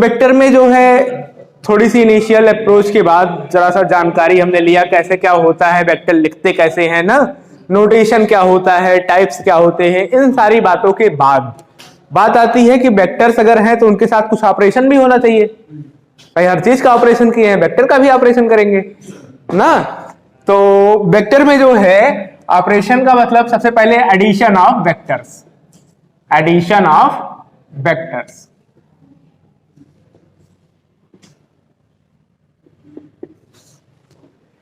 Vector में जो है थोड़ी सी इनिशियल अप्रोच के बाद जरा सा जानकारी हमने लिया कैसे क्या होता है, वेक्टर लिखते कैसे हैं ना, नोटेशन क्या होता है, टाइप्स क्या होते हैं, इन सारी बातों के बाद बात आती है कि वेक्टर्स अगर हैं तो उनके साथ कुछ ऑपरेशन भी होना चाहिए। भाई हर चीज का ऑपरेशन किए हैं, वेक्टर का भी ऑपरेशन करेंगे ना। तो वेक्टर में जो है ऑपरेशन का मतलब सबसे पहले addition of vectors, addition of vectors.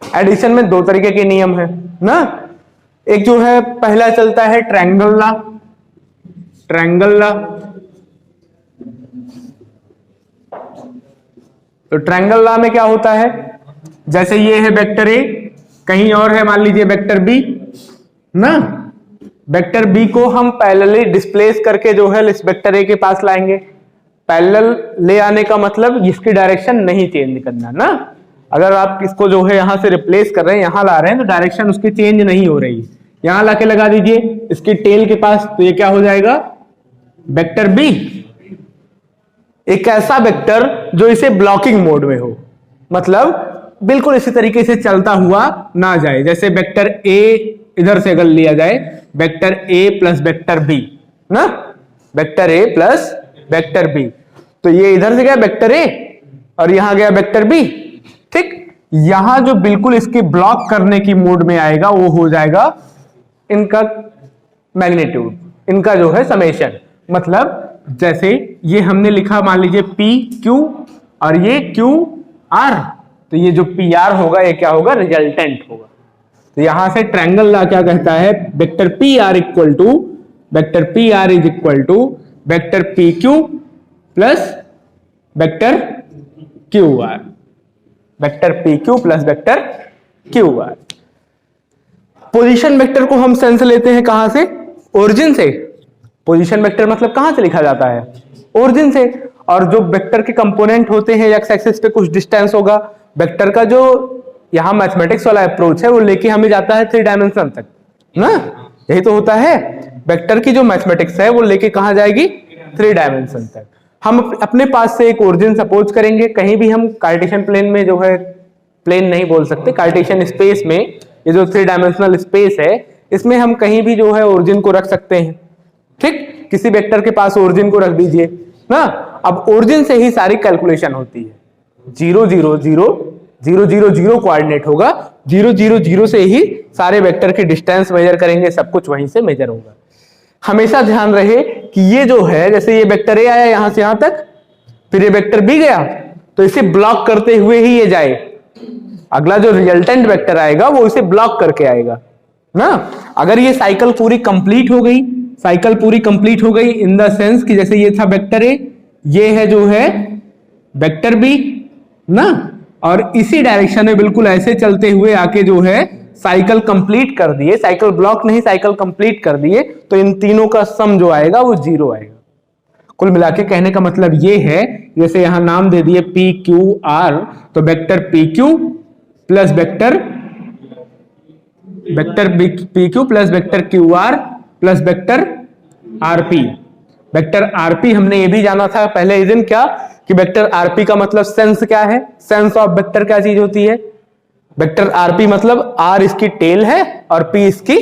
Addition में दो तरीके के नियम है ना। एक जो है पहला चलता है ट्रायंगल लॉ, ट्रायंगल लॉ। तो ट्रायंगल लॉ में क्या होता है, जैसे ये है वेक्टर ए, कहीं और है मान लीजिए वेक्टर बी ना, वेक्टर बी को हम पैरेलली डिस्प्लेस करके जो है इस वेक्टर ए के पास लाएंगे। पैरेलल ले आने का मतलब इसकी डायरेक्शन नहीं चेंज करना ना। अगर आप इसको जो है यहां से रिप्लेस कर रहे हैं, यहां ला रहे हैं, तो डायरेक्शन उसकी चेंज नहीं हो रही। यहां लाके लगा दीजिए इसकी टेल के पास, तो ये क्या हो जाएगा, वेक्टर बी। एक ऐसा वेक्टर जो इसे ब्लॉकिंग मोड में हो, मतलब बिल्कुल इसी तरीके से चलता हुआ ना जाए। जैसे वेक्टर ए इधर से अगर लिया जाए, vector A plus vector B ना, vector A plus vector B, तो ये इधर से गया वेक्टर ए और यहां गया वेक्टर बी। ठीक, यहां जो बिल्कुल इसकी ब्लॉक करने की मोड में आएगा वो हो जाएगा इनका मैग्नीट्यूड, इनका जो है समेशन। मतलब जैसे ये हमने लिखा मान लीजिए पी क्यू और ये क्यू आर, तो ये जो पी आर होगा ये क्या होगा, रिजल्टेंट होगा। तो यहां से ट्रायंगल लॉ क्या कहता है, vector P R equal to, vector P R is equal to vector P Q plus vector Q R, vector P Q plus vector Q R. Position vector को हम सेंस लेते हैं कहां से, ओरिजिन से। पोजीशन वेक्टर मतलब कहां से लिखा जाता है, ओरिजिन से। और जो वेक्टर के कंपोनेंट होते हैं एक्स एक्सिस पे कुछ डिस्टेंस होगा, वेक्टर का जो यहां मैथमेटिक्स वाला अप्रोच है वो लेके हमें जाता है 3 डायमेंशन तक ना, यही तो होता है। वेक्टर की जो मैथमेटिक्स है वो लेके कहां जाएगी, 3 डायमेंशन तक। हम अपने पास से एक ओरिजिन सपोज करेंगे, कहीं भी हम कार्टेशियन प्लेन में जो है, प्लेन नहीं बोल सकते, कार्टेशियन स्पेस में, ये जो 3 डायमेंशनल स्पेस है इसमें हम कहीं भी जो है ओरिजिन को रख सकते हैं। ठीक, किसी वेक्टर के पास ओरिजिन को रख दीजिए ना। अब ओरिजिन से ही सारी कैलकुलेशन होती है, 0 0 0 0 0 0 कोऑर्डिनेट होगा, 0 0 0 से ही सारे वेक्टर के डिस्टेंस मेजर करेंगे, सब कुछ वहीं से मेजर होगा। हमेशा ध्यान रहे कि ये जो है, जैसे ये वेक्टर ए आया यहां से यहां तक, फिर ये वेक्टर बी गया, तो इसे ब्लॉक करते हुए ही ये जाए। अगला जो रिजल्टेंट वेक्टर आएगा वो इसे ब्लॉक करके आएगा ना। अगर ये साइकिल पूरी कंप्लीट हो गई, साइकिल पूरी कंप्लीट हो गई इन द सेंस कि जैसे ये था वेक्टर ए, ये है जो है वेक्टर बी ना, और इसी डायरेक्शन में बिल्कुल ऐसे चलते हुए आके जो है साइकिल कंप्लीट कर दिए, साइकिल ब्लॉक नहीं साइकिल कंप्लीट कर दिए, तो इन तीनों का सम जो आएगा वो 0 आएगा। कुल मिला के कहने का मतलब ये है, जैसे यहां नाम दे दिए पी क्यू आर, तो vector P Q plus vector P Q plus vector Q are plus vector RP. Vector RP हमने ये भी जाना था पहले इस दिन क्या, कि वेक्टर आरपी का मतलब सेंस क्या है, सेंस ऑफ वेक्टर क्या चीज होती है। वेक्टर आरपी मतलब आर इसकी टेल है और पी इसकी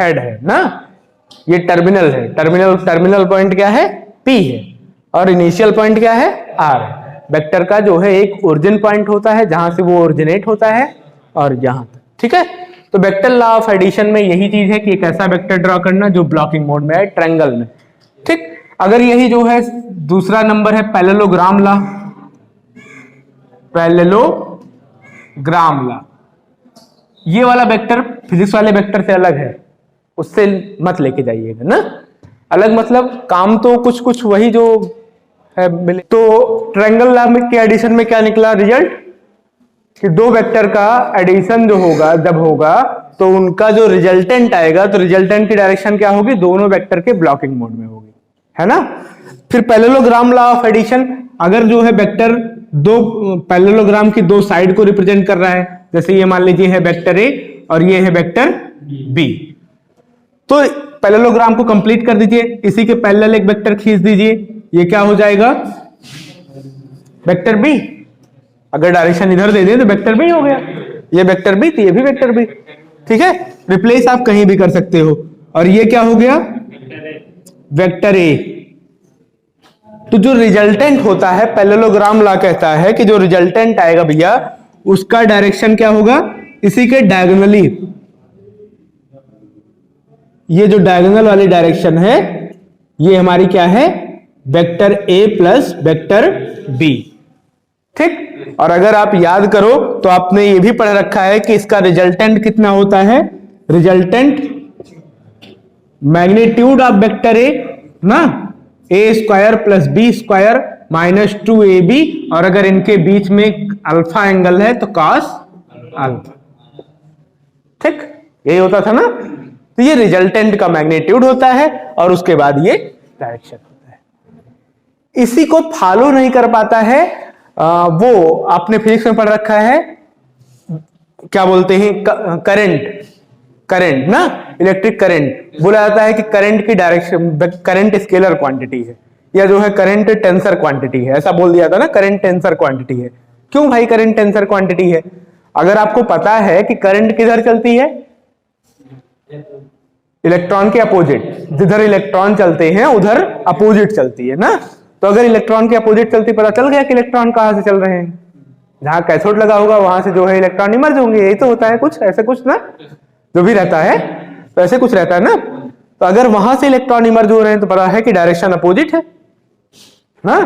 हेड है ना। ये टर्मिनल है, टर्मिनल पॉइंट क्या है, पी है, और इनिशियल पॉइंट क्या है, आर है। वेक्टर का जो है एक ओरिजिन पॉइंट होता है जहां से वो ओरिजिनेट होता है और यहां तक। ठीक है, तो वेक्टर लॉ ऑफ एडिशन में यही चीज है कि एक ऐसा वेक्टर ड्रॉ करना जो ब्लॉकिंग मोड में है, ट्रायंगल में। ठीक, अगर यही जो है दूसरा नंबर है पैरेललोग्राम लॉ, पैरेललोग्राम लॉ। ये वाला वेक्टर फिजिक्स वाले वेक्टर से अलग है, उससे मत लेके जाइएगा ना। अलग मतलब काम तो कुछ कुछ वही जो है मिले। तो ट्रायंगल लॉ में के एडिशन में क्या निकला रिजल्ट, कि दो वेक्टर का एडिशन जो होगा जब होगा तो उनका जो रिजल्टेंट आएगा, तो रिजल्टेंट की डायरेक्शन क्या होगी, दोनों वेक्टर के ब्लॉकिंग मोड में होगी, है ना। फिर पैरेललोग्राम लॉ ऑफ एडिशन, अगर जो है वेक्टर दो पैरेललोग्राम की दो साइड को रिप्रेजेंट कर रहा है, जैसे ये मान लीजिए है वेक्टर ए और ये है वेक्टर बी, तो पैरेललोग्राम को कंप्लीट कर दीजिए, इसी के पैरेलल एक वेक्टर खींच दीजिए, ये क्या हो जाएगा, वेक्टर बी, अगर डायरेक्शन इधर दे दें तो वेक्टर बी हो गया, ये वेक्टर बी तो ये भी वेक्टर बी। ठीक है, रिप्लेस आप कहीं भी कर सकते हो। और ये क्या हो गया, वेक्टर ए। तो जो रिजल्टेंट होता है, पैरेललोग्राम लॉ कहता है कि जो रिजल्टेंट आएगा भैया उसका डायरेक्शन क्या होगा, इसी के डायगोनली, ये जो डायगोनल वाली डायरेक्शन है ये हमारी क्या है, vector A plus vector B. ठीक, और अगर आप याद करो तो आपने ये भी पढ़ रखा है कि इसका रिजल्टेंट कितना होता है, resultant magnitude of vector A ना, A square plus B square minus 2ab, और अगर इनके बीच में अल्फा एंगल है तो कॉस अल्फा। ठीक, यही होता था ना। तो ये रिजल्टेंट का मैग्नीट्यूड होता है और उसके बाद ये डायरेक्शन होता है। इसी को फॉलो नहीं कर पाता है वो आपने फिजिक्स में पढ़ रखा है, क्या बोलते हैं, करंट, करंट ना, इलेक्ट्रिक करंट बोला जाता है कि करंट की डायरेक्शन, करंट स्केलर क्वांटिटी है, या जो है करंट टेंसर क्वांटिटी है, ऐसा बोल दिया था ना, करंट टेंसर क्वांटिटी है। क्यों भाई करंट टेंसर क्वांटिटी है? अगर आपको पता है कि करंट किधर चलती है, इलेक्ट्रॉन के अपोजिट, जिधर इलेक्ट्रॉन चलते हैं उधर अपोजिट चलती है ना, तो अगर इलेक्ट्रॉन के अपोजिट चलती, पता चल गया कि इलेक्ट्रॉन कहां से चल रहे हैं, जहां कैथोड लगा होगा वहां से जो है इलेक्ट्रॉन इमर्ज होंगे, यही तो होता है कुछ, ऐसे कुछ ना, जो भी रहता है तो ऐसे कुछ रहता है ना। तो अगर वहां से इलेक्ट्रॉन इमर्ज हो रहे हैं तो पता है कि डायरेक्शन अपोजिट है ना,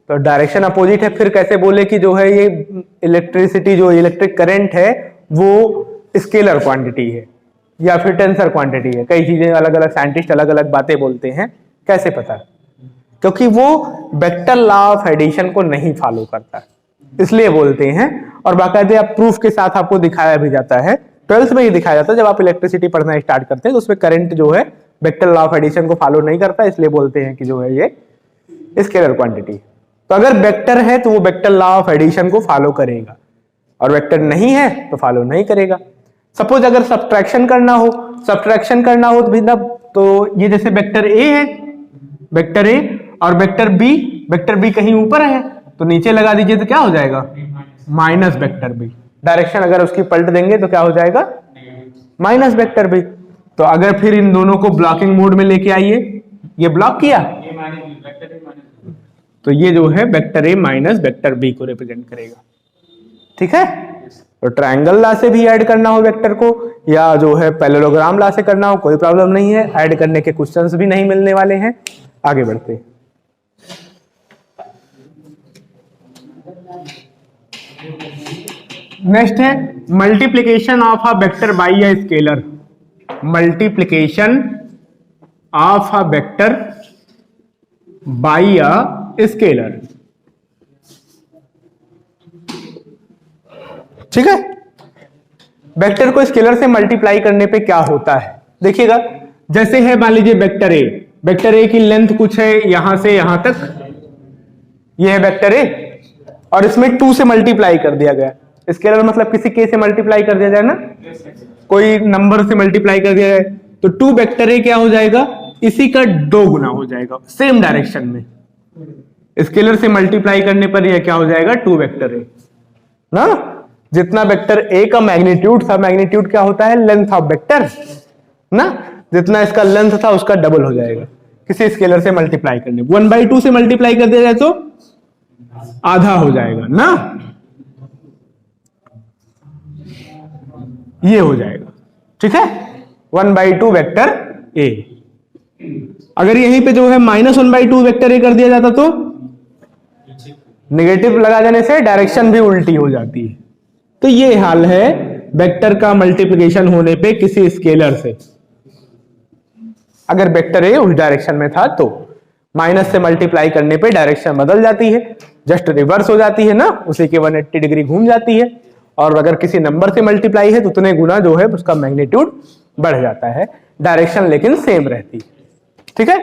तो डायरेक्शन अपोजिट है, फिर कैसे बोले कि जो है ये इलेक्ट्रिसिटी, जो इलेक्ट्रिक करंट है वो स्केलर क्वांटिटी है या फिर टेंसर क्वांटिटी है। कई चीजें अलग अलग साइंटिस्ट अलग अलग बातें बोलते हैं, कैसे पता, क्योंकि वो वेक्टर लॉ ऑफ एडिशन को नहीं फॉलो करता, इसलिए बोलते हैं। और बाकायदे प्रूफ के साथ आपको दिखाया भी जाता है, 12th में ही दिखाया जाता है, जब आप इलेक्ट्रिसिटी पढ़ना स्टार्ट करते हैं तो उसमें करंट जो है वेक्टर लॉ ऑफ एडिशन को फॉलो नहीं करता, इसलिए बोलते हैं कि जो है ये स्केलर क्वांटिटी। तो अगर वेक्टर है तो वो वेक्टर लॉ ऑफ एडिशन को फॉलो करेगा, और वेक्टर नहीं है तो फॉलो नहीं करेगा। सपोज अगर सब्ट्रैक्शन करना हो, सब्ट्रैक्शन करना हो तो भी ना, तो ये जैसे वेक्टर ए है, वेक्टर ए और वेक्टर बी कहीं ऊपर है तो नीचे लगा दीजिए तो क्या हो जाएगा, माइनस वेक्टर बी। डायरेक्शन अगर उसकी पलट देंगे तो क्या हो जाएगा, माइनस वेक्टर बी। तो अगर फिर इन दोनों को ब्लॉकिंग मोड में लेके आइए, ये ब्लॉक किया तो ये जो है vector A minus vector B को रिप्रेजेंट करेगा। ठीक है, तो ट्रायंगल लॉ से भी ऐड करना हो वेक्टर को, या जो है पैरेललोग्राम लॉ से करना हो, कोई प्रॉब्लम नहीं है, ऐड करने के क्वेश्चंस भी नहीं मिलने वाले हैं। आगे बढ़ते हैं। नेक्स्ट है multiplication of a vector by a scalar. Multiplication of a vector by a scalar. ठीक है, वेक्टर को स्केलर से मल्टीप्लाई करने पे क्या होता है, देखिएगा। जैसे है मान लीजिए वेक्टर ए, वेक्टर ए की लेंथ कुछ है यहां से यहां तक, ये है वेक्टर ए, और इसमें 2 से मल्टीप्लाई कर दिया गया। स्केलर मतलब किसी के से मल्टीप्लाई कर दिया जाए ना, कोई नंबर से मल्टीप्लाई कर दिया जाए तो 2 वेक्टर ए क्या हो जाएगा, इसी का 2 गुना हो जाएगा सेम डायरेक्शन में। स्केलर से मल्टीप्लाई करने पर यह क्या हो जाएगा, 2 वेक्टर ए ना। जितना वेक्टर ए का मैग्नीट्यूड था, मैग्नीट्यूड क्या होता है, लेंथ ऑफ वेक्टर ना, जितना इसका लेंथ था उसका डबल हो जाएगा किसी स्केलर से मल्टीप्लाई करने। 1/2 से मल्टीप्लाई कर दिया जाए तो आधा हो जाएगा ना, ये हो जाएगा। ठीक है, 1/2 वेक्टर ए। अगर यहीं पे जो है -1/2 वेक्टर ए कर दिया जाता तो नेगेटिव लगा देने से डायरेक्शन भी उल्टी हो जाती है। तो ये हाल है वेक्टर का मल्टीप्लिकेशन होने पे किसी स्केलर से। अगर वेक्टर ए उस डायरेक्शन में था तो माइनस से मल्टीप्लाई करने पे डायरेक्शन बदल जाती है, जस्ट रिवर्स हो जाती है ना, उसी के 180 डिग्री घूम जाती है। और अगर किसी नंबर से मल्टीप्लाई है तो उतने गुना जो है उसका मैग्नीट्यूड बढ़ जाता है, डायरेक्शन लेकिन सेम रहती है। ठीक है,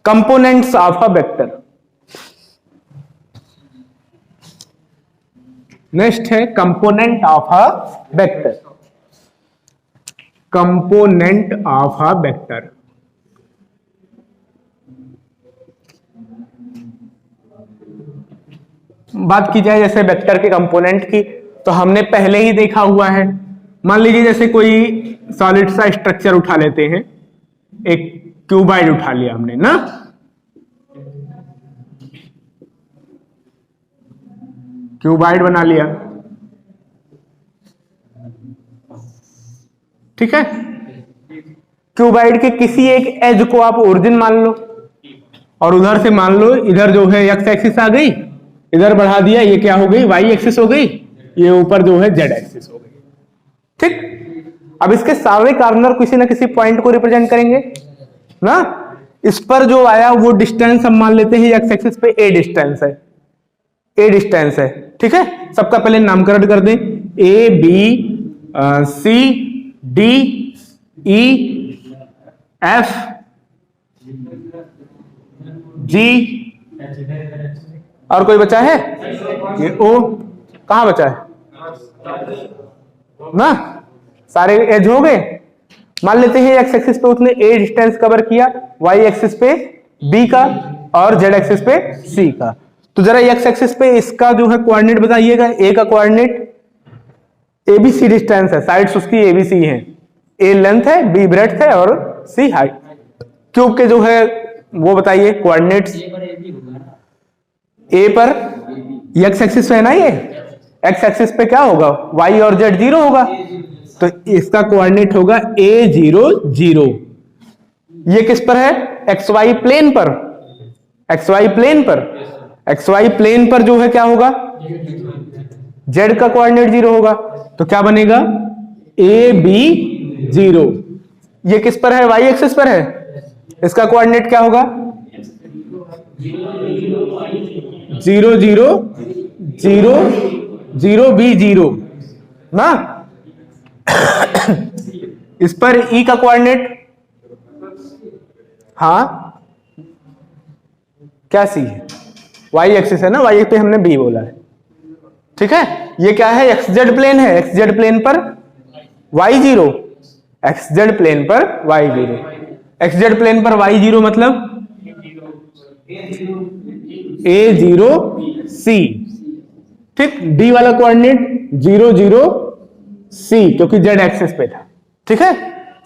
components of a vector. Next है component of a vector. Component of a vector, बात की जाए जैसे वेक्टर के कंपोनेंट की, तो हमने पहले ही देखा हुआ है। मान लीजिए जैसे कोई सॉलिड सा स्ट्रक्चर उठा लेते हैं, एक क्यूबाइड उठा लिया हमने ना, क्यूबाइड बना लिया, ठीक है। क्यूबाइड के किसी एक एज को आप ओरिजिन मान लो, और उधर से मान लो इधर जो है एक्स एक्सिस आ गई, इधर बढ़ा दिया, ये क्या हो गई, वाई एक्सिस हो गई, ये ऊपर जो है जेड एक्सिस हो गई, ठीक। अब इसके सारे कॉर्नर किसी ना किसी पॉइंट को रिप्रेजेंट करेंगे ना। इस पर जो आया वो डिस्टेंस हम मान लेते हैं एक्स एक्सिस पे ए डिस्टेंस है, ए डिस्टेंस है, ठीक है। सबका पहले नामकरण कर दें, A B C D E F G, और कोई बचा है, ये ओ, कहां बचा है ना, सारे एज हो गए। मान लेते हैं एक्स एक्सिस पे उसने ए डिस्टेंस कवर किया, वाई एक्सिस पे बी का और जेड एक्सिस पे सी का। तो जरा एक्स एक्सिस पे इसका जो है कोऑर्डिनेट बताइएगा। ए का कोऑर्डिनेट एबीसी डिस्टेंस है, साइड्स उसकी एबीसी हैं, ए लेंथ है, बी ब्रेड्थ है और सी हाइट। क्यूब के जो है वो बताइए कोऑर्डिनेट्स। ए पर एक्स एक्सिस है ना, ये एक्स एक्सिस पे क्या होगा, वाई और जेड जीरो होगा, तो इसका कोऑर्डिनेट होगा ए 0 0। ये किस पर है, एक्स वाई प्लेन पर, एक्स वाई प्लेन पर, एक्स वाई प्लेन पर जो है क्या होगा, जेड का कोऑर्डिनेट 0 होगा, तो क्या बनेगा ए बी 0। ये किस पर है, वाई एक्सिस पर है, इसका कोऑर्डिनेट क्या होगा 0 0 0 0 बी 0 ना। इस पर ई का कोऑर्डिनेट, हाँ क्या सी है, वाई एक्सिस है ना, वाई पे हमने बी बोला है, ठीक है। ये क्या है, एक्स जेड प्लेन है, एक्स जेड प्लेन पर वाई 0, एक्स जेड प्लेन पर वाई 0, एक्स जेड प्लेन पर वाई 0 मतलब ए 0 सी, ठीक। डी वाला कोऑर्डिनेट 0 0 सी, क्योंकि जेड एक्सिस पे था, ठीक है।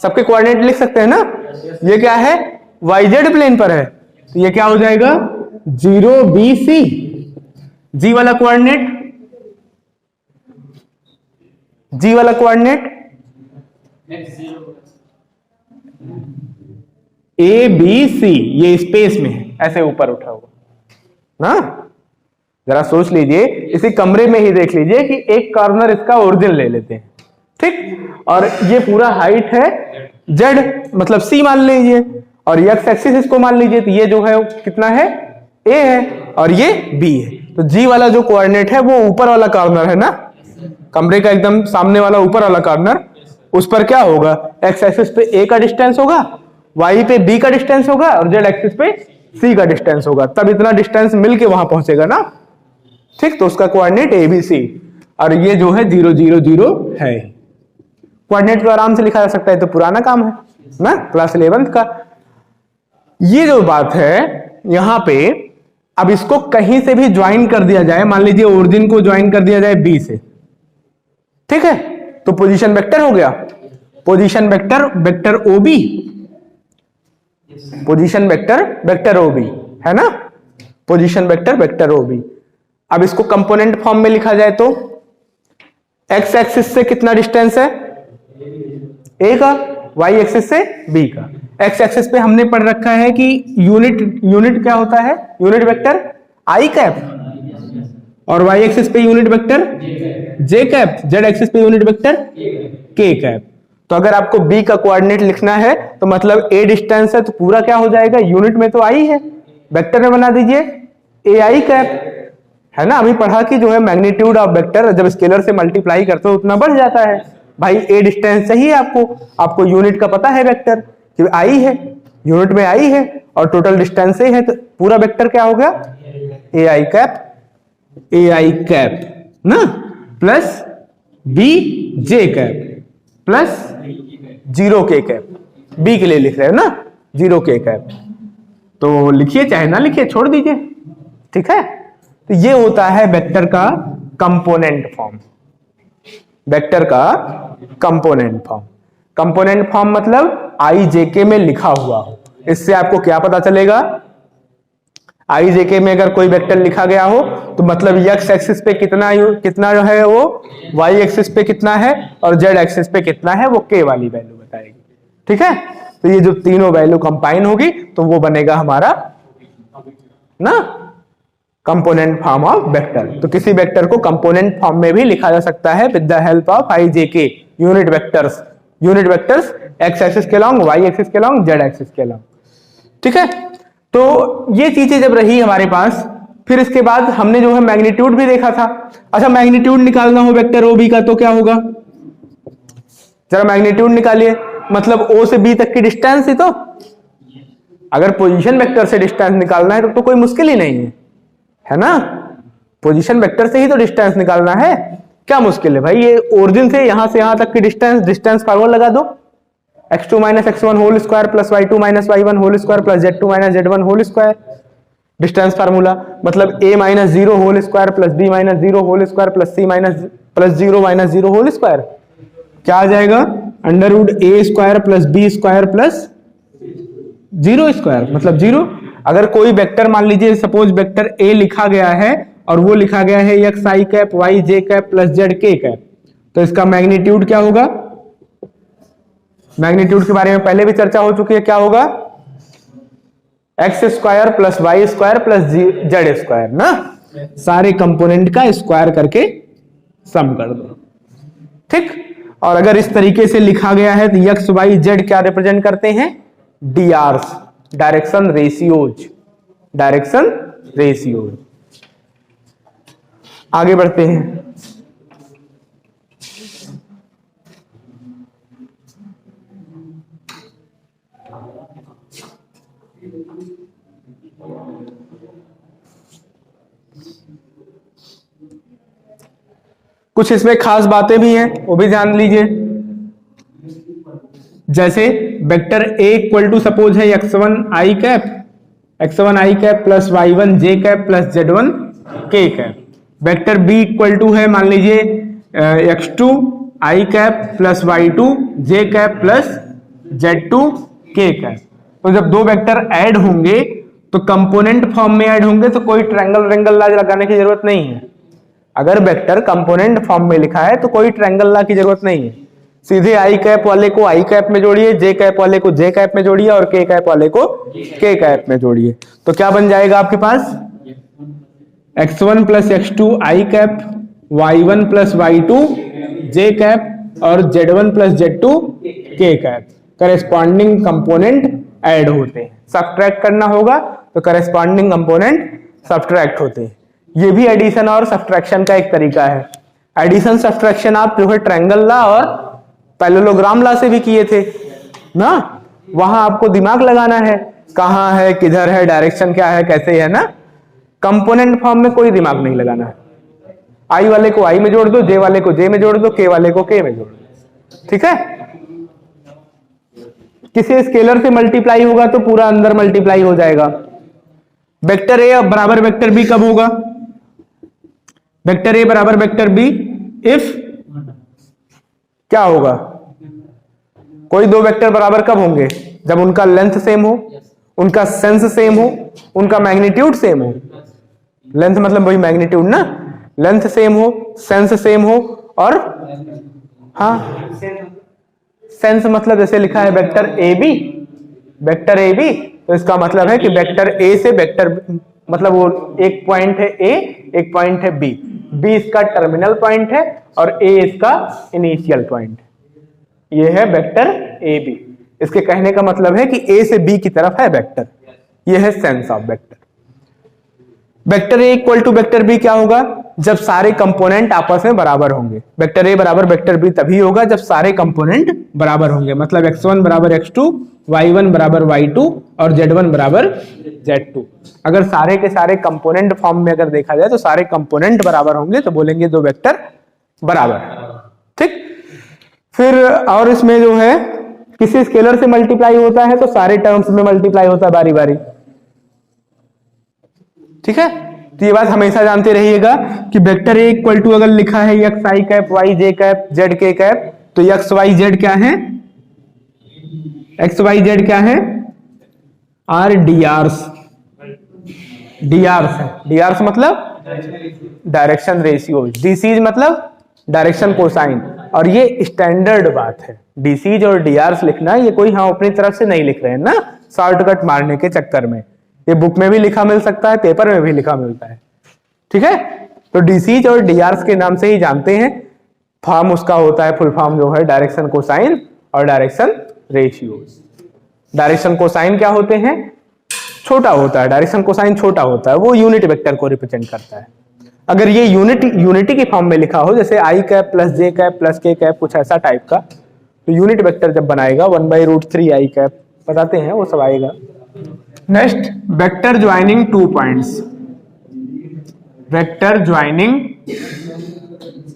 सबके कोऑर्डिनेट लिख सकते हैं ना। ये क्या है, वाई जेड प्लेन पर है, तो ये क्या हो जाएगा 0 बी सी। जी वाला कोऑर्डिनेट, जी वाला कोऑर्डिनेट ए बी सी, ये स्पेस में है, ऐसे ऊपर उठा हुआ ना। जरा सोच लीजिए, इसी कमरे में ही देख लीजिए कि एक कॉर्नर इसका ओरिजिन ले लेते हैं, ठीक। और ये पूरा हाइट है जेड, मतलब सी मान लीजिए, और एक्स एक्सिस इसको मान लीजिए, तो ये जो है कितना है, ए है, और ये बी है। तो जी वाला जो कोऑर्डिनेट है वो ऊपर वाला कॉर्नर है ना, कमरे का एकदम सामने वाला ऊपर वाला कॉर्नर, उस पर क्या होगा, एक्स एक्सिस पे ए का डिस्टेंस होगा, वाई पे बी का डिस्टेंस होगा, और जेड एक्सिस पे सी का डिस्टेंस होगा, तब इतना डिस्टेंस मिलके वहां पहुंचेगा ना, ठीक। तो उसका कोऑर्डिनेट ए बी सी, और ये जो है 0 0 0 है। कोऑर्डिनेट तो आराम से लिखा जा सकता है, तो पुराना काम है ना, क्लास 11th का। ये जो बात है यहां पे, अब इसको कहीं से भी ज्वाइन कर दिया जाए, मान लीजिए ओरिजिन को ज्वाइन कर दिया जाए बी से, ठीक है, तो पोजीशन वेक्टर हो गया, पोजीशन वेक्टर वेक्टर ओबी, पोजीशन वेक्टर वेक्टर ओबी है ना, पोजीशन वेक्टर वेक्टर ओबी। अब इसको कंपोनेंट फॉर्म में लिखा जाए तो एक्स एक्सिस से कितना डिस्टेंस है, ए का, वाई एक्सिस से बी का। एक्स एक्सिस पे हमने पढ़ रखा है कि यूनिट क्या होता है, यूनिट वेक्टर आई कैप, और वाई एक्सिस पे यूनिट वेक्टर जे कैप, जेड एक्सिस पे यूनिट वेक्टर के कैप। तो अगर आपको बी का कोऑर्डिनेट लिखना है तो मतलब ए डिस्टेंस है, तो पूरा क्या हो जाएगा, यूनिट में तो आई है, वेक्टर में बना दीजिए ए आई कैप, है ना। अभी पढ़ा कि जो है मैग्नीट्यूड ऑफ वेक्टर जब स्केलर से मल्टीप्लाई करते हो उतना बढ़ जाता है। भाई ए डिस्टेंस चाहिए आपको यूनिट का पता है वेक्टर कि आई है, यूनिट में आई है, और टोटल डिस्टेंस है, तो पूरा वेक्टर क्या हो गया, ए आई कैप ना, plus B J cap plus 0 K cap, B के लिए लिख रहे हो ना 0 के कैप, तो लिखिए चाहे ना लिखिए, छोड़ दीजिए, ठीक है। तो ये होता है वेक्टर का कंपोनेंट फॉर्म। वेक्टर का कंपोनेंट फॉर्म, कंपोनेंट फॉर्म मतलब आई जेके में लिखा हुआ हो। इससे आपको क्या पता चलेगा, आई जेके में अगर कोई वेक्टर लिखा गया हो तो मतलब एक्स एक्सिस पे कितना जो है वो वाई एक्सिस पे कितना है और जेड एक्सिस पे कितना है, वो के वाली वैल्यू बताएगी। ठीक है, तो ये जो तीनों वैल्यू कंबाइन होगी तो वो बनेगा हमारा ना कंपोनेंट फॉर्म ऑफ वेक्टर। तो किसी वेक्टर को कंपोनेंट फॉर्म में भी लिखा जा सकता है with the help of I JK unit vectors. Unit vectors x axis के लॉन्ग, वाई एक्सिस के लॉन्ग, जेड एक्सिस के लॉन्ग। ठीक है, तो ये चीजें जब रही हमारे पास, फिर इसके बाद हमने जो है मैग्नीट्यूड भी देखा था। अच्छा, मैग्नीट्यूड निकालना हो वेक्टर ओ बी का तो क्या होगा, जरा मैग्नीट्यूड निकालिए। मतलब ओ से बी तक की डिस्टेंस ही तो, अगर पोजीशन वेक्टर से डिस्टेंस निकालना है तो कोई मुश्किल ही नहीं है ना। पोजीशन वेक्टर से ही तो डिस्टेंस निकालना है, क्या मुश्किल है भाई। ये ओरिजिन से यहां तक की डिस्टेंस फार्मूला लगा दो, x2 minus x1 whole square plus y2 minus y1 whole square plus z2 minus z1 whole square. Distance formula मतलब a minus 0 whole square plus b minus 0 whole square plus c minus plus 0 minus 0 whole square. क्या आ जाएगा, under root a square plus b square plus 0 square मतलब 0। अगर कोई vector मान लीजिए suppose vector a लिखा गया है और वो लिखा गया है x i cap y j cap plus z k cap, तो इसका मैग्नीट्यूड क्या होगा। मैग्नीट्यूड के बारे में पहले भी चर्चा हो चुकी है, क्या होगा X square plus Y square plus Z square ना, सारे कंपोनेंट का स्क्वायर करके सम कर दो। ठीक, और अगर इस तरीके से लिखा गया है तो एक्स वाई जेड क्या रिप्रेजेंट करते हैं, डीआरस, डायरेक्शन रेशियोज, डायरेक्शन रेशियोज। आगे बढ़ते हैं। कुछ इसमें खास बातें भी हैं, वो भी ध्यान लीजिए। जैसे vector A equal to suppose है x1 i cap plus y1 j cap plus z1 k cap. Vector B equal to है मान लीजिए x2 i cap plus y2 j cap plus z2 k cap. तो जब दो vector add होंगे तो component form में ऐड होंगे, तो कोई ट्रायंगल लगाने की जरूरत नहीं है। अगर वेक्टर कंपोनेंट फॉर्म में लिखा है तो कोई ट्रायंगल ला की जरूरत नहीं है, सीधे आई कैप वाले को आई कैप में जोड़िए, जे कैप वाले को जे कैप में जोड़िए और के कैप वाले को के कैप में जोड़िए। तो क्या बन जाएगा आपके पास, x1 प्लस x2 आई कैप, y1 प्लस y2 जे कैप और z1 प्लस z2 के कैप। करेस्पॉन्डिंग कंपोनेंट ऐड होते हैं, सब्ट्रैक्ट करना होगा तो करेस्पॉन्डिंग कंपोनेंट सब्ट्रैक्ट होते हैं। ये भी एडिशन और सब्ट्रैक्शन का एक तरीका है। एडिशन सब्ट्रैक्शन आप जो है ट्रायंगल ला और पैरेललोग्राम ला से भी किए थे ना, वहां आपको दिमाग लगाना है, कहां है, किधर है, डायरेक्शन क्या है, कैसे है ना। कंपोनेंट फॉर्म में कोई दिमाग नहीं लगाना है। आई वाले को आई में जोड़ दो, जे वाले को जे में जोड़ दो, के वाले को के में जोड़ दो। ठीक है, किसी स्केलर से मल्टीप्लाई होगा तो पूरा अंदर मल्टीप्लाई हो जाएगा। वेक्टर ए बराबर वेक्टर बी कब होगा, वेक्टर ए बराबर वेक्टर बी इफ क्या होगा, कोई दो वेक्टर बराबर कब होंगे, जब उनका लेंथ सेम हो, उनका सेंस सेम हो, उनका मैग्नीट्यूड सेम हो। लेंथ मतलब वही मैग्नीट्यूड ना, लेंथ सेम हो, सेंस सेम हो और हाँ सेंस मतलब जैसे लिखा है vector A B, vector A B, तो इसका मतलब है कि वेक्टर ए से वेक्टर मतलब वो एक पॉइंट है ए, एक पॉइंट है बी, बी इसका टर्मिनल पॉइंट है और ए इसका इनिशियल पॉइंट है। ये है वेक्टर ए बी। इसके कहने का मतलब है कि ए से बी की तरफ है वेक्टर। ये है sense of vector. Vector A equal to vector B क्या होगा, जब सारे कंपोनेंट आपस में बराबर होंगे। वेक्टर ए बराबर वेक्टर बी तभी होगा जब सारे कंपोनेंट बराबर होंगे, मतलब x1 बराबर x2, y1 बराबर y2 और z1 बराबर z2। अगर सारे के सारे कंपोनेंट फॉर्म में अगर देखा जाए तो सारे कंपोनेंट बराबर होंगे तो बोलेंगे दो वेक्टर बराबर। ठीक, फिर और इसमें जो है किसी स्केलर से मल्टीप्लाई होता है तो सारे टर्म्स में मल्टीप्लाई होता है बारी बारी। ठीक है, तो ये बात हमेशा जानते रहिएगा कि वेक्टर ए इक्वल टू अगर लिखा है X I cap Y J cap Z K cap, तो एक्स वाई जेड क्या है, एक्स वाई जेड क्या है, are D R's, D R's है। डी आर्स मतलब डायरेक्शन रेशियो, डीसीज मतलब डायरेक्शन कोसाइन, और ये स्टैंडर्ड बात है। डीसीज और डीआर्स लिखना ये कोई हम अपनी तरफ से नहीं लिख रहे हैं ना शॉर्टकट मारने के चक्कर में, ये बुक में भी लिखा मिल सकता है, पेपर में भी लिखा मिलता है, ठीक है। तो डीसीज और डीआर्स के नाम से ही जानते हैं, फॉर्म उसका होता है, फुल फॉर्म जो है डायरेक्शन कोसाइन और डायरेक्शन रेशियो। डायरेक्शन कोसाइन क्या होते हैं, छोटा होता है, डायरेक्शन कोसाइन छोटा होता है, वो यूनिट वेक्टर को रिप्रेजेंट करता है। अगर ये यूनिटी की फॉर्म में लिखा हो, जैसे आई कैप प्लस जे कैप प्लस के कैप, कुछ ऐसा टाइप का, तो यूनिट वेक्टर जब बनाएगा 1/√3 आई कैप बताते हैं, वो सब आएगा। Next, vector joining 2 points, vector joining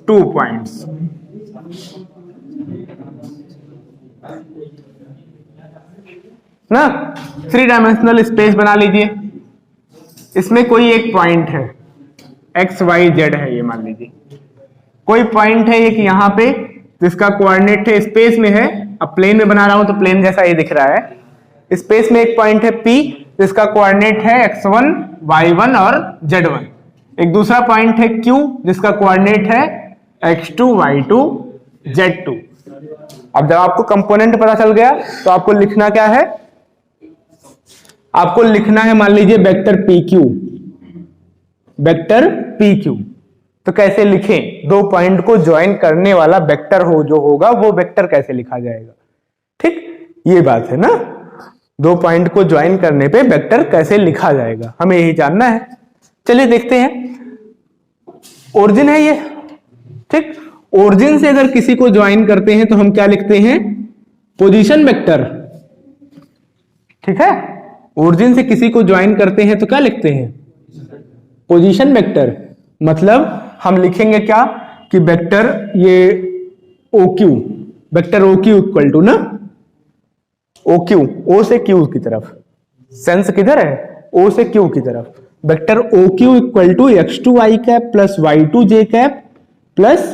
2 points. ना 3 डायमेंशनल स्पेस बना लीजिए, इसमें कोई एक पॉइंट है, एक्स वाई जेड है, ये मान लीजिए कोई पॉइंट है एक यहाँ पे जिसका कोऑर्डिनेट है, स्पेस में है, अब प्लेन में बना रहा हूं तो प्लेन जैसा ये दिख रहा है। स्पेस में एक पॉइंट है P जिसका कोऑर्डिनेट है x1, y1 और z1। एक दूसरा पॉइंट है Q जिसका कोऑर्डिनेट है x2, y2, z2। अब जब आपको कंपोनेंट पता चल गया तो आपको लिखना क्या है, आपको लिखना है मान लीजिए वेक्टर PQ, वेक्टर PQ। तो कैसे लिखें, 2 पॉइंट को ज्वाइन करने वाला वेक्टर हो जो होगा वो वेक्टर कैसे लिखा जाएगा, ठीक, ये बात है ना। 2 पॉइंट को ज्वाइन करने पे वेक्टर कैसे लिखा जाएगा हमें यही जानना है। चलिए देखते हैं, ओरिजिन है ये, ठीक, ओरिजिन से अगर किसी को ज्वाइन करते हैं तो हम क्या लिखते हैं, पोजीशन वेक्टर, ठीक है। ओरिजिन से किसी को ज्वाइन करते हैं तो क्या लिखते हैं, पोजीशन वेक्टर। मतलब हम लिखेंगे क्या कि वेक्टर ये OQ, vector OQ equal to ना OQ, O से Q की तरफ, सेंस किधर है, O से Q की तरफ, vector OQ equal to x2 i cap plus y2 j cap plus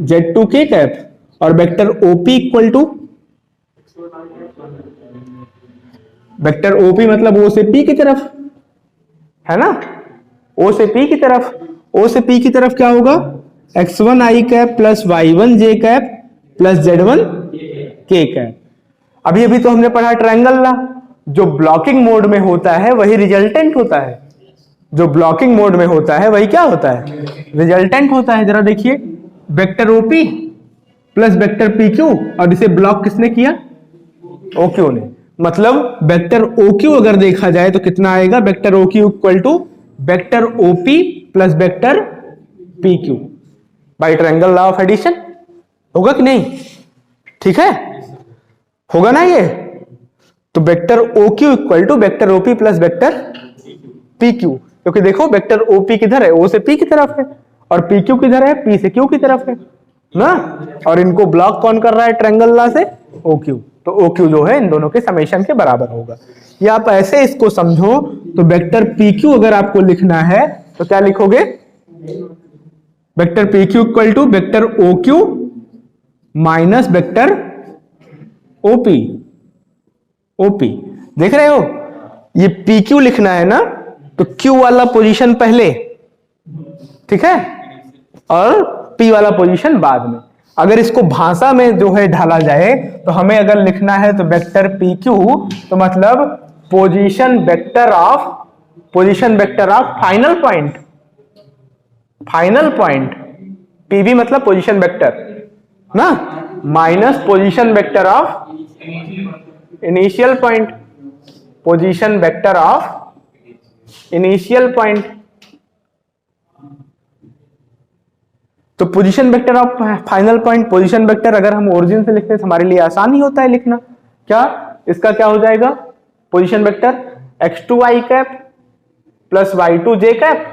z2 k cap, और vector OP equal to, vector OP मतलब O से P की तरफ है ना, O से P की तरफ, O से P की तरफ क्या होगा, x1 i cap plus y1 j cap plus z1 k cap. अभी अभी तो हमने पढ़ा ट्रायंगल ला, जो ब्लॉकिंग मोड में होता है वही रिजल्टेंट होता है, जो ब्लॉकिंग मोड में होता है वही क्या होता है, रिजल्टेंट होता है। जरा देखिए, vector OP plus vector PQ, और इसे ब्लॉक किसने किया, OQ ने। मतलब वेक्टर OQ अगर देखा जाए तो कितना आएगा, vector OQ equal to vector OP plus vector PQ by triangle law of addition. होगा कि नहीं, ठीक है, होगा ना ये। तो vector OQ equal to vector OP plus vector PQ, क्योंकि देखो वेक्टर OP किधर है, O से P की तरफ है, और PQ किधर है, P से Q की तरफ है ना, और इनको ब्लॉक कौन कर रहा है ट्रायंगल लॉ से, OQ। तो OQ जो है इन दोनों के समेशन के बराबर होगा। या आप ऐसे इसको समझो, तो वेक्टर PQ अगर आपको लिखना है तो क्या लिखोगे, vector PQ equal to vector OQ minus vector OP। देख रहे हो, ये PQ लिखना है ना, तो Q वाला पोजीशन पहले, ठीक है, और P वाला पोजीशन बाद में। अगर इसको भाषा में जो है ढाला जाए तो हमें अगर लिखना है तो वेक्टर PQ तो मतलब position vector of final point, final point, PV मतलब पोजीशन वेक्टर ना, minus position vector of initial point, position vector of initial point. तो position vector of final point, position vector अगर हम ओरिजिन से लिखते हैं तो हमारे लिए आसान ही होता है लिखना। क्या इसका क्या हो जाएगा, position vector x2 i cap plus y2 j cap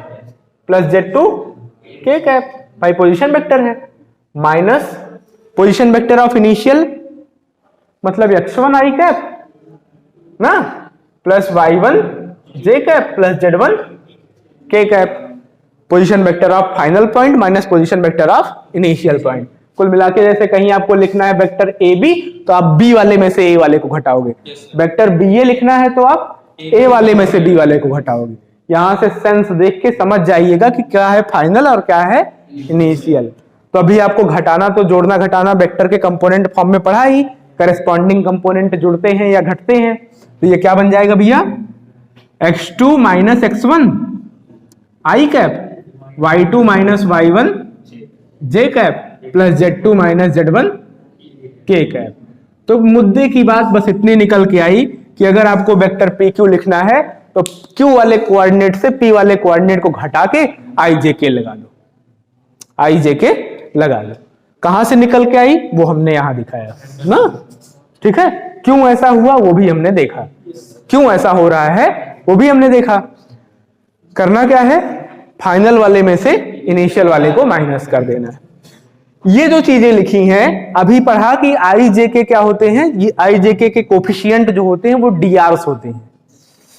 plus z2 k cap, भाई पोजीशन वेक्टर है, minus position vector of initial मतलब x1 i कैप ना plus y1 j cap plus z1 K cap, position vector of final point minus position vector of initial point. कुल मिला के जैसे कहीं आपको लिखना है वेक्टर ए बी, तो आप बी वाले में से ए वाले को घटाओगे। वेक्टर बी ए लिखना है तो आप ए वाले में से बी वाले को घटाओगे। यहां से सेंस देख के समझ जाइएगा कि क्या है फाइनल और क्या है इनिशियल। तो अभी आपको घटाना तो जोड़ना घटाना वेक्टर के कंपोनेंट फॉर्म में पढ़ा ही, करेस्पॉन्डिंग कंपोनेंट जुड़ते हैं या घटते हैं। तो ये क्या बन जाएगा भैया, x2 minus x1 I cap, y2 minus y1 J cap plus z2 minus z1 K cap. तो मुद्दे की बात बस इतनी निकल के आई कि अगर आपको वेक्टर PQ लिखना है तो Q वाले कोऑर्डिनेट से P वाले कोऑर्डिनेट को घटा के IJK लगा लो, IJK लगा लो। कहां से निकल के आई वो हमने यहां दिखाया ना, ठीक है। क्यों ऐसा हुआ वो भी हमने देखा, क्यों ऐसा हो रहा है वो भी हमने देखा। करना क्या है, फाइनल वाले में से इनिशियल वाले को माइनस कर देना है। ये जो चीजें लिखी हैं अभी पढ़ा कि IJK क्या होते हैं, ये IJK के कोफिशिएंट जो होते हैं वो DRs होते हैं।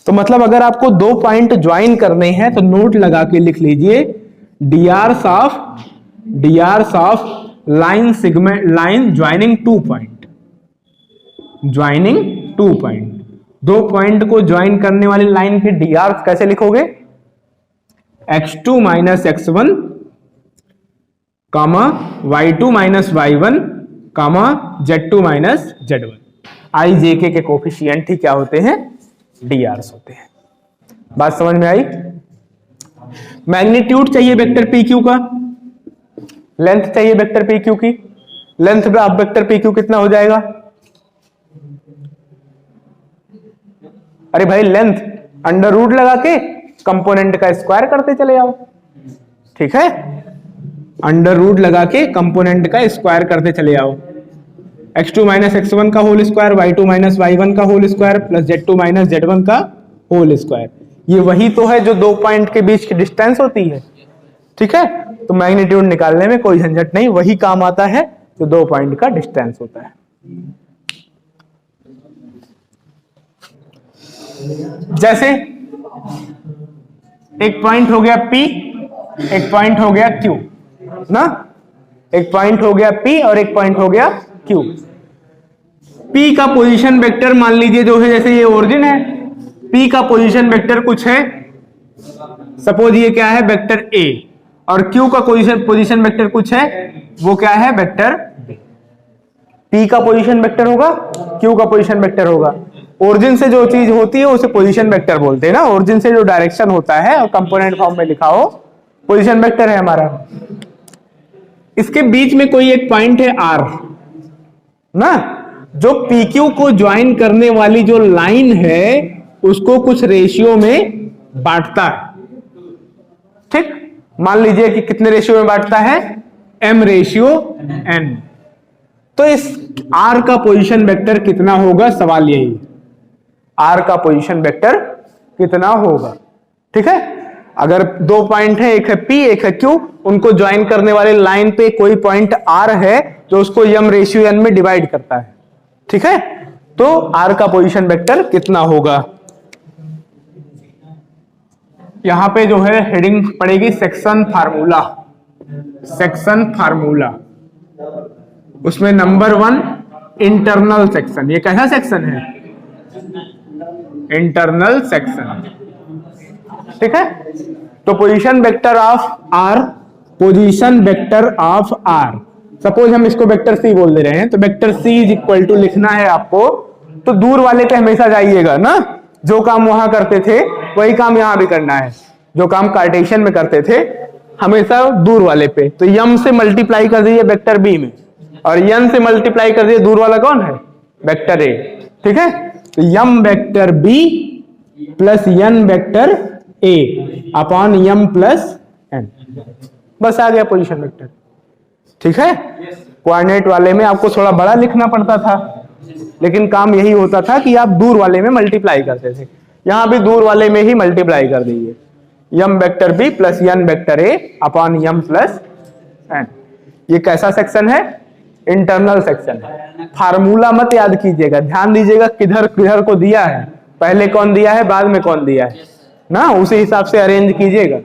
तो मतलब अगर आपको दो पॉइंट ज्वाइन करने हैं तो नोट लगा के लिख लीजिए DRs of line segment, line joining two point, joining two point. दो पॉइंट को ज्वाइन करने वाली लाइन के DRs कैसे लिखोगे, x2 माइनस x1 कामा y2 माइनस y1 कामा z2 माइनस z1। IJK के कोफिशिएंट ही क्या होते हैं, DRs होते हैं। बात समझ में आई। मैग्नीट्यूड चाहिए वेक्टर PQ का, लेंथ चाहिए वेक्टर PQ की। लेंथ पे आप वेक्टर PQ कितना हो जाएगा, अरे भाई लेंथ अंडर रूट लगा के कंपोनेंट का स्क्वायर करते चले जाओ, ठीक है। अंडर रूट लगा के कंपोनेंट का स्क्वायर करते चले जाओ। x2 माइनस x1 का whole square, y2 minus y1 का whole square plus z2 minus z1 का होल स्क्वायर। ये वही तो है जो दो पॉइंट के बीच की डिस्टेंस होती है, ठीक है। तो मैग्नीट्यूड निकालने में कोई झंझट नहीं, वही काम आता है जो दो पॉइंट का डिस्टेंस होता है। जैसे एक पॉइंट हो गया P, एक पॉइंट हो गया Q ना, एक पॉइंट हो गया P और एक पॉइंट हो गया Q। P का पोजीशन वेक्टर मान लीजिए जो है, जैसे ये ओरिजिन है, P का पोजीशन वेक्टर कुछ है, सपोज ये क्या है वेक्टर A, और Q का पोजीशन वेक्टर कुछ है, वो क्या है वेक्टर B। P का पोजीशन वेक्टर होगा, Q का पोजीशन वेक्टर होगा। ओरिजिन से जो चीज होती है उसे पोजीशन वेक्टर बोलते हैं ना, ओरिजिन से जो डायरेक्शन होता है और कंपोनेंट फॉर्म में लिखा हो पोजीशन वेक्टर है हमारा। इसके बीच में कोई एक पॉइंट है R ना, जो PQ को ज्वाइन करने वाली जो लाइन है उसको कुछ रेशियो में बांटता है, ठीक। मान लीजिए कि कितने रेशियो में बांटता है, m/n। तो इस R का पोजीशन वेक्टर कितना होगा, सवाल यही, R का पोजीशन वेक्टर कितना होगा, ठीक है। अगर दो पॉइंट है, एक है P एक है Q, उनको ज्वाइन करने वाले लाइन पे कोई पॉइंट R है जो उसको m/n में डिवाइड करता है, ठीक है। तो R का पोजीशन वेक्टर कितना होगा, यहां पे जो है हेडिंग पड़ेगी सेक्शन फार्मूला, सेक्शन फार्मूला। उसमें नंबर 1 इंटरनल सेक्शन, ये कैसा सेक्शन है, इंटरनल सेक्शन, ठीक है। तो position vector of R, position vector of R, suppose हम इसको वेक्टर C बोल दे रहे हैं, तो vector C is equal to लिखना है आपको, तो दूर वाले पे हमेशा जाइएगा ना, जो काम वहां करते थे वही काम यहां भी करना है, जो काम कार्टेशियन में करते थे हमेशा दूर वाले पे। तो m से मल्टीप्लाई कर दीजिए वेक्टर B में, और n से मल्टीप्लाई कर दीजिए दूर वाला कौन है, वेक्टर A, ठीक है। तो m vector B plus n vector A upon m plus n, बस आ गया पोजीशन वेक्टर, ठीक है। कोऑर्डिनेट वाले में आपको थोड़ा बड़ा लिखना पड़ता था, लेकिन काम यही होता था कि आप दूर वाले में मल्टीप्लाई करते थे, यहां भी दूर वाले में ही मल्टीप्लाई कर दीजिए, m vector B plus n vector A upon m plus n। ये कैसा सेक्शन है, इंटरनल सेक्शन है। फार्मूला मत याद कीजिएगा, ध्यान दीजिएगा किधर किधर को दिया है, पहले कौन दिया है बाद में कौन दिया है, ना, उसी हिसाब से अरेंज कीजिएगा,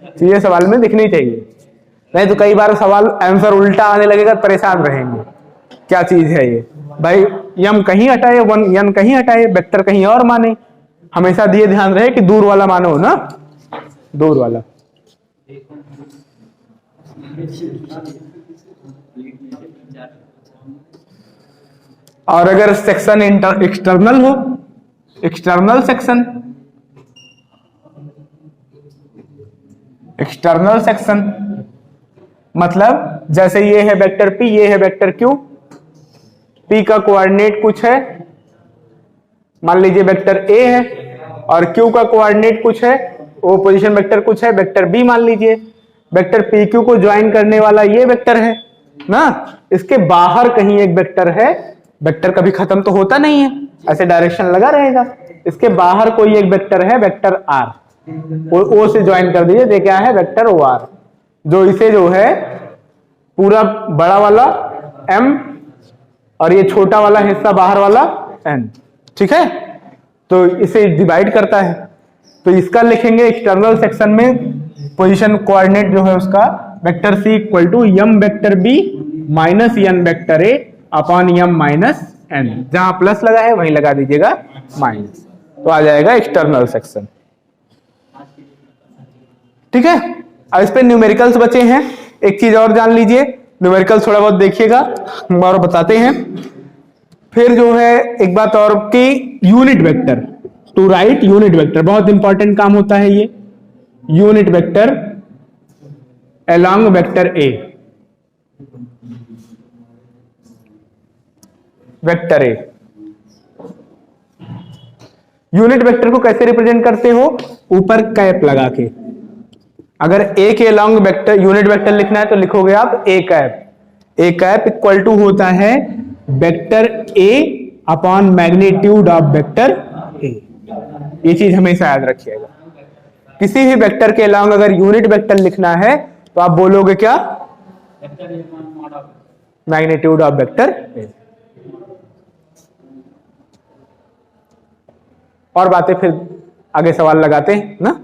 चीजें सवाल में दिखनी चाहिए। नहीं तो कई बार सवाल आंसर उल्टा आने लगेगा, परेशान रहेंगे क्या चीज है ये भाई, यम कहीं हटाए, वन यन कहीं हटाए, वेक्टर कहीं और माने। हमेशा ये ध्यान रहे कि दूर वाला मानो ना, दूर वाला। और अगर सेक्शन एक्सटर्नल हो, एक्सटर्नल सेक्शन, एक्सटर्नल सेक्शन मतलब जैसे ये है वेक्टर P, ये है वेक्टर Q, P का कोऑर्डिनेट कुछ है, मान लीजिए वेक्टर A है, और Q का कोऑर्डिनेट कुछ है, वो पोजीशन वेक्टर कुछ है, वेक्टर B मान लीजिए। वेक्टर PQ को ज्वाइन करने वाला ये वेक्टर है ना, इसके बाहर कहीं एक वेक्टर है, वेक्टर कभी खत्म तो होता नहीं है, ऐसे डायरेक्शन लगा रहेगा, इसके बाहर कोई एक वेक्टर है, वेक्टर R, ओ से ज्वाइन कर दीजिए, ये क्या है, वेक्टर OR, जो इसे जो है पूरा बड़ा वाला M और ये छोटा वाला हिस्सा बाहर वाला N, ठीक है, तो इसे डिवाइड करता है। तो इसका लिखेंगे एक्सटर्नल सेक्शन में पोजीशन कोऑर्डिनेट जो है उसका vector C equal to M vector B minus N vector A upon M minus N, जहां प्लस लगा है वहीं लगा दीजिएगा माइनस, तो आ जाएगा एक्सटर्नल सेक्शन। ठीक है, अब इस पे न्यूमेरिकल्स बचे हैं, एक चीज और जान लीजिए, न्यूमेरिकल्स थोड़ा बहुत देखिएगा और बताते हैं। फिर जो है एक बात और कि unit vector, to write unit vector, बहुत इंपॉर्टेंट काम होता है ये, unit vector along vector A, vector A। Unit vector को कैसे रिप्रेजेंट करते हो, ऊपर कैप लगा के, अगर A के अलोंग वेक्टर यूनिट वेक्टर लिखना है तो लिखोगे आप A cap, A cap equal to होता है vector A upon magnitude of vector A, ये चीज हमेशा याद रखिएगा। किसी भी वेक्टर के अलोंग अगर यूनिट वेक्टर लिखना है तो आप बोलोगे क्या, मैग्नीट्यूड ऑफ वेक्टर A। और बातें फिर आगे सवाल लगाते हैं ना।